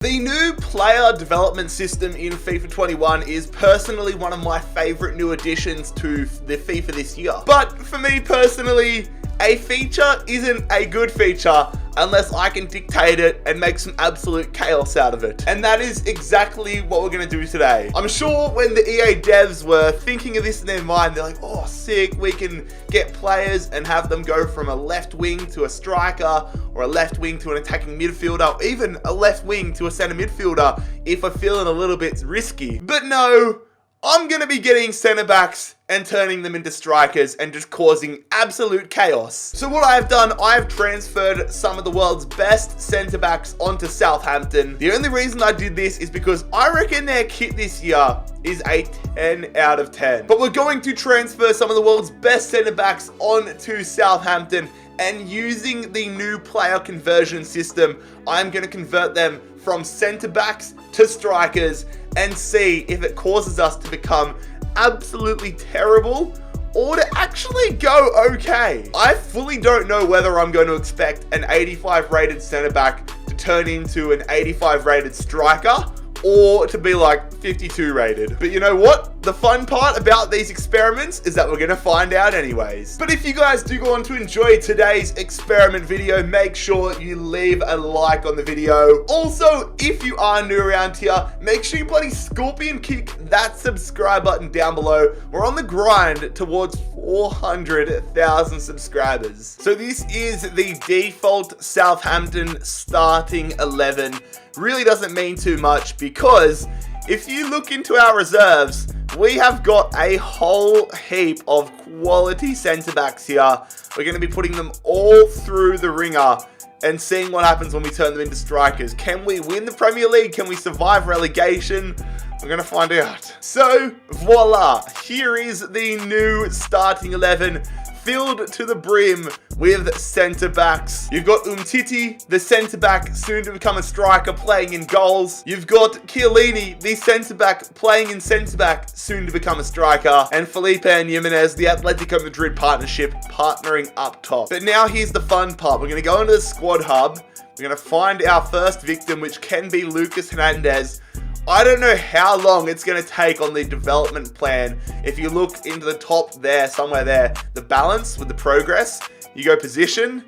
The new player development system in FIFA 21 is personally one of my favorite new additions to the FIFA this year. But for me personally, a feature isn't a good feature unless I can dictate it and make some absolute chaos out of it. And that is exactly what we're going to do today. I'm sure when the EA devs were thinking of this in their mind, they're like, oh sick, we can get players and have them go from a left wing to a striker, or a left wing to an attacking midfielder, or even a left wing to a center midfielder if we're feeling a little bit risky. But no, I'm going to be getting centre backs and turning them into strikers and just causing absolute chaos. So what I've done, I've transferred some of the world's best centre backs onto Southampton. The only reason I did this is because I reckon their kit this year is a 10 out of 10. But we're going to transfer some of the world's best centre backs onto Southampton, and using the new player conversion system, I'm going to convert them from centre backs to strikers and see if it causes us to become absolutely terrible or to actually go okay. I fully don't know whether I'm going to expect an 85 rated centre back to turn into an 85 rated striker or to be like 52 rated. But you know what? The fun part about these experiments is that we're going to find out anyways. But if you guys do go on to enjoy today's experiment video, make sure you leave a like on the video. Also, if you are new around here, make sure you bloody scorpion kick that subscribe button down below. We're on the grind towards 400,000 subscribers. So this is the default Southampton starting 11. Really doesn't mean too much, because if you look into our reserves, we have got a whole heap of quality centre backs here. We're going to be putting them all through the ringer and seeing what happens when we turn them into strikers. Can we win the Premier League? Can we survive relegation? We're going to find out. So, voila, here is the new starting 11, filled to the brim with centre backs. You've got Umtiti, the centre back, soon to become a striker, playing in goals. You've got Chiellini, the centre back, playing in centre back, soon to become a striker. And Felipe and Jimenez, the Atletico Madrid partnership, partnering up top. But now here's the fun part. We're going to go into the squad hub. We're going to find our first victim, which can be Lucas Hernandez. I don't know how long it's going to take on the development plan. If you look into the top there, somewhere there, the balance with the progress, you go position,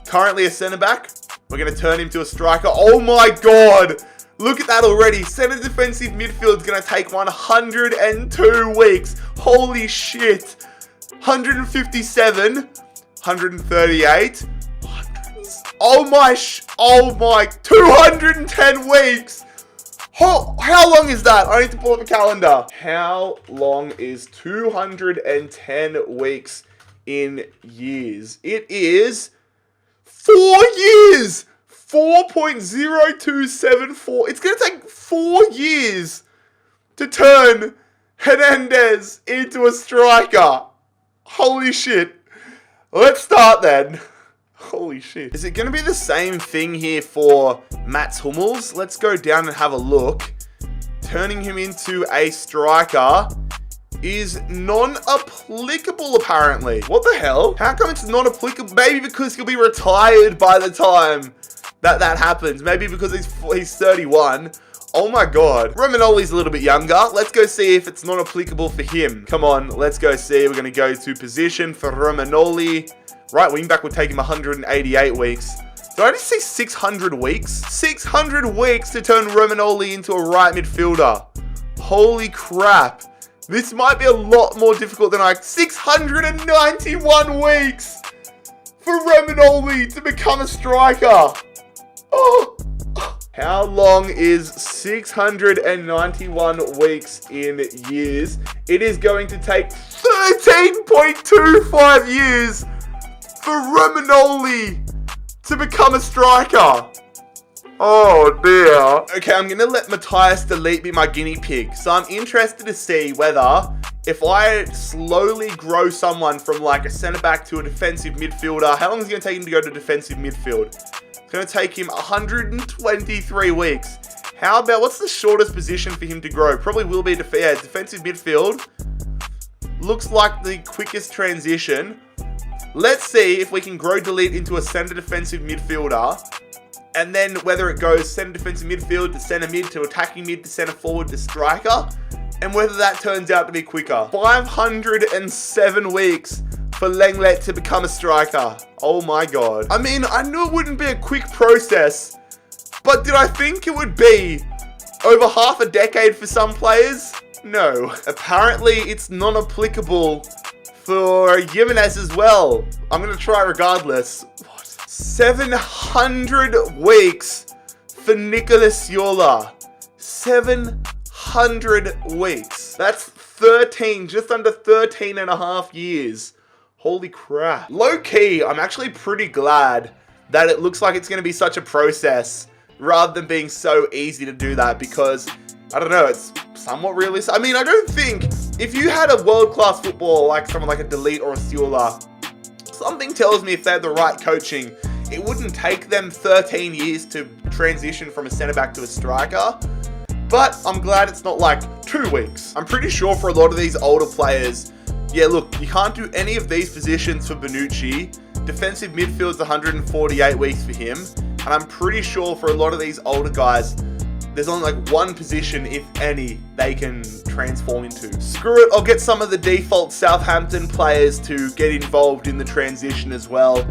currently a centre back. We're going to turn him to a striker. Oh my God. Look at that already. Centre defensive midfield is going to take 102 weeks. Holy shit. 157, 138. Oh my, 210 weeks. How long is that? I need to pull up a calendar. How long is 210 weeks in years? It is 4 years. 4.0274. It's going to take 4 years to turn Hernandez into a striker. Holy shit. Let's start then. Holy shit. Is it going to be the same thing here for Mats Hummels? Let's go down and have a look. Turning him into a striker is non-applicable apparently. What the hell? How come it's not applicable? Maybe because he'll be retired by the time that happens. Maybe because he's 31. Oh my God. Romagnoli's a little bit younger. Let's go see if it's not applicable for him. Come on, let's go see. We're going to go to position for Romagnoli. Right wing back would take him 188 weeks. Did I just say 600 weeks? 600 weeks to turn Romagnoli into a right midfielder. Holy crap. This might be a lot more difficult than 691 weeks for Romagnoli to become a striker. Oh. How long is 691 weeks in years? It is going to take 13.25 years for Romagnoli to become a striker. Oh dear. Okay, I'm gonna let Matthias Delete be my guinea pig. So I'm interested to see whether, if I slowly grow someone from like a centre back to a defensive midfielder, how long is it gonna take him to go to defensive midfield? It's gonna take him 123 weeks. How about, what's the shortest position for him to grow? Probably will be defensive midfield. Looks like the quickest transition. Let's see if we can grow Delete into a centre defensive midfielder and then whether it goes center defensive midfield to center mid to attacking mid to center forward to striker, and whether that turns out to be quicker. 507 weeks for Lenglet to become a striker. Oh my god. I mean, I knew it wouldn't be a quick process, but did I think it would be over half a decade for some players? No. Apparently, it's non-applicable for Jimenez as well. I'm going to try regardless. What? 700 weeks for Nicolas Yola. 700 weeks. That's 13, just under 13 and a half years. Holy crap. Low key, I'm actually pretty glad that it looks like it's going to be such a process rather than being so easy to do that, because I don't know, it's somewhat realistic. I mean, I don't think if you had a world-class footballer like someone like a Delete or a Sula, something tells me if they had the right coaching, it wouldn't take them 13 years to transition from a centre-back to a striker. But I'm glad it's not like 2 weeks. I'm pretty sure for a lot of these older players, yeah, look, you can't do any of these positions for Bonucci. Defensive midfield's 148 weeks for him. And I'm pretty sure for a lot of these older guys, there's only like one position, if any, they can transform into. Screw it, I'll get some of the default Southampton players to get involved in the transition as well.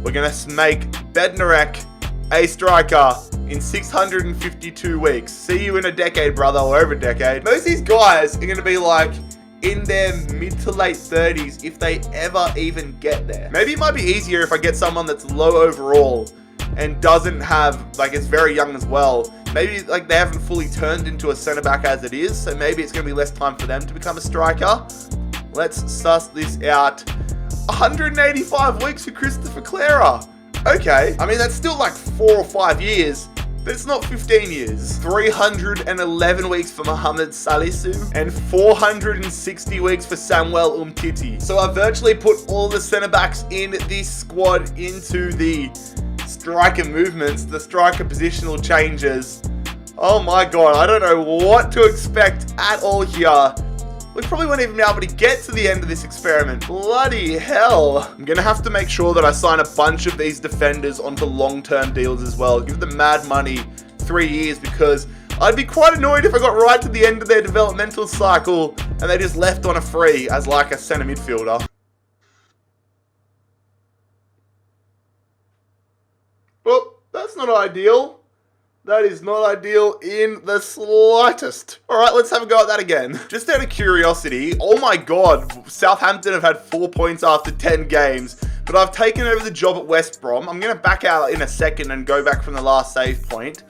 We're going to make Bednarek a striker in 652 weeks. See you in a decade, brother, or over a decade. Most of these guys are going to be like in their mid to late 30s if they ever even get there. Maybe it might be easier if I get someone that's low overall and doesn't have, like, is very young as well. Maybe, like, they haven't fully turned into a centre-back as it is, so maybe it's going to be less time for them to become a striker. Let's suss this out. 185 weeks for Christopher Clara. Okay. I mean, that's still like 4 or 5 years, but it's not 15 years. 311 weeks for Mohamed Salisu and 460 weeks for Samuel Umtiti. So I virtually put all the centre-backs in this squad into the striker movements, the striker positional changes. Oh my god, I don't know what to expect at all here. We probably won't even be able to get to the end of this experiment. Bloody hell. I'm going to have to make sure that I sign a bunch of these defenders onto long-term deals as well. Give them mad money, 3 years, because I'd be quite annoyed if I got right to the end of their developmental cycle and they just left on a free as like a centre midfielder. Well, that's not ideal. That is not ideal in the slightest. All right, let's have a go at that again. Just out of curiosity, oh my god, Southampton have had 4 points after 10 games, but I've taken over the job at West Brom. I'm going to back out in a second and go back from the last save point.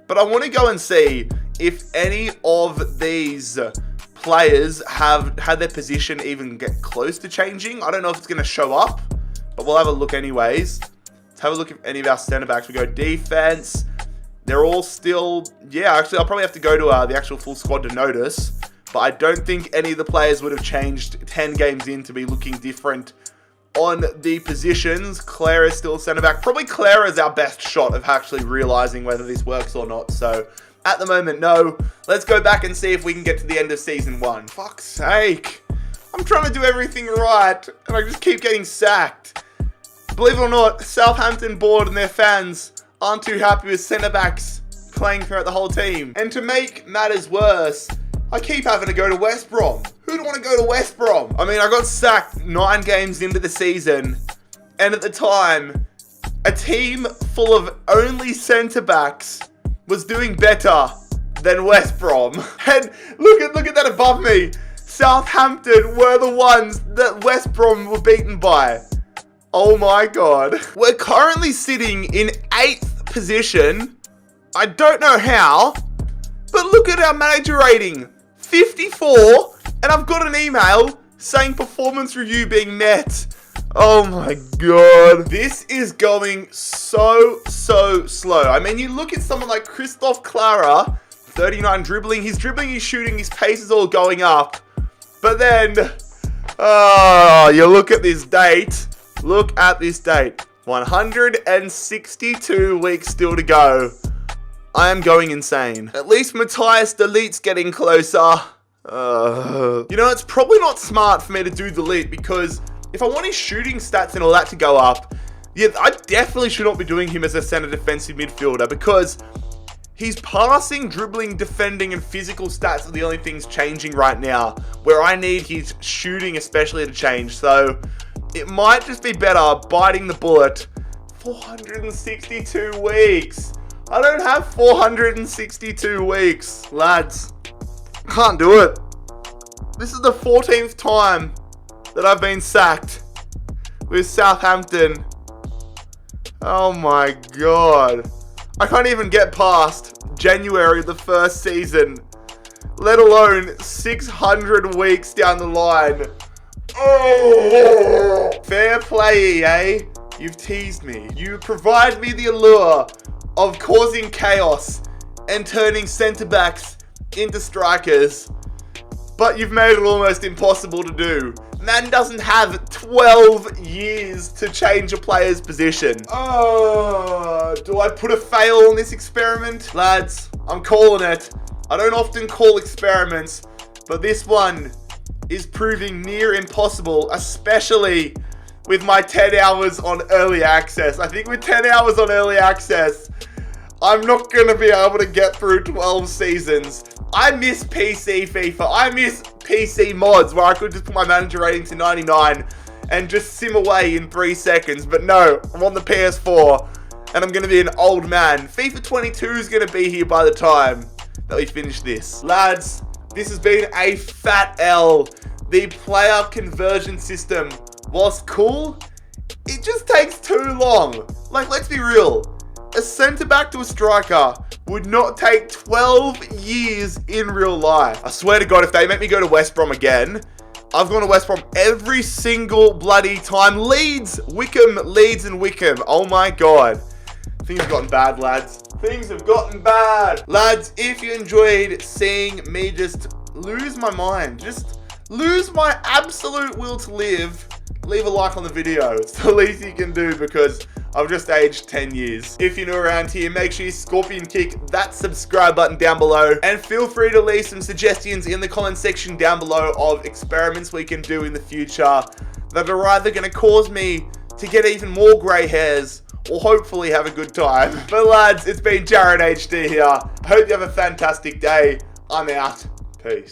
But I want to go and see if any of these players have had their position even get close to changing. I don't know if it's going to show up, but we'll have a look anyways. Let's have a look at any of our centre-backs. We go defense. They're all still, yeah, actually, I'll probably have to go to the actual full squad to notice. But I don't think any of the players would have changed 10 games in to be looking different on the positions. Claire is still centre-back. Probably Claire is our best shot of actually realising whether this works or not. So, at the moment, no. Let's go back and see if we can get to the end of Season 1. Fuck's sake. I'm trying to do everything right, and I just keep getting sacked. Believe it or not, Southampton board and their fans aren't too happy with centre-backs playing throughout the whole team. And to make matters worse, I keep having to go to West Brom. Who'd want to go to West Brom? I mean, I got sacked 9 games into the season, and at the time, a team full of only centre-backs was doing better than West Brom. And look at that above me. Southampton were the ones that West Brom were beaten by. Oh my god. We're currently sitting in 8th position. I don't know how, but look at our manager rating. 54, and I've got an email saying performance review being met. Oh my god. This is going so slow. I mean, you look at someone like Christophe Clara, 39 dribbling. He's dribbling, he's shooting, his pace is all going up. But then, you look at this date. Look at this date. 162 weeks still to go. I am going insane. At least Matthias Delite's getting closer. You know, it's probably not smart for me to do Delete because if I want his shooting stats and all that to go up, Yeah, I definitely should not be doing him as a center defensive midfielder because his passing, dribbling, defending, and physical stats are the only things changing right now, where I need his shooting especially to change. So it might just be better biting the bullet. 462 weeks. I don't have 462 weeks, lads. Can't do it. This is the 14th time that I've been sacked with Southampton. Oh my god. I can't even get past January the first season, let alone 600 weeks down the line. Oh! Fair play, EA. You've teased me. You provide me the allure of causing chaos and turning centre-backs into strikers, but you've made it almost impossible to do. Man doesn't have 12 years to change a player's position. Oh, do I put a fail on this experiment? Lads, I'm calling it. I don't often call experiments, but this one is proving near impossible, especially with my 10 hours on early access. I think with 10 hours on early access, I'm not going to be able to get through 12 seasons. I miss PC FIFA. I miss PC mods where I could just put my manager rating to 99 and just sim away in 3 seconds. But no, I'm on the PS4 and I'm going to be an old man. FIFA 22 is going to be here by the time that we finish this. Lads, this has been a fat L. The player conversion system, whilst cool, it just takes too long. Like, let's be real. A centre-back to a striker would not take 12 years in real life. I swear to God, if they make me go to West Brom again, I've gone to West Brom every single bloody time. Leeds, Wickham, Leeds and Wickham. Oh my God. Things have gotten bad, lads. Things have gotten bad. Lads, if you enjoyed seeing me just lose my mind, just lose my absolute will to live, leave a like on the video. It's the least you can do because I've just aged 10 years. If you're new around here, make sure you scorpion kick that subscribe button down below and feel free to leave some suggestions in the comment section down below of experiments we can do in the future that are either going to cause me to get even more grey hairs or hopefully have a good time. But lads, it's been Jared HD here. I hope you have a fantastic day. I'm out. Peace.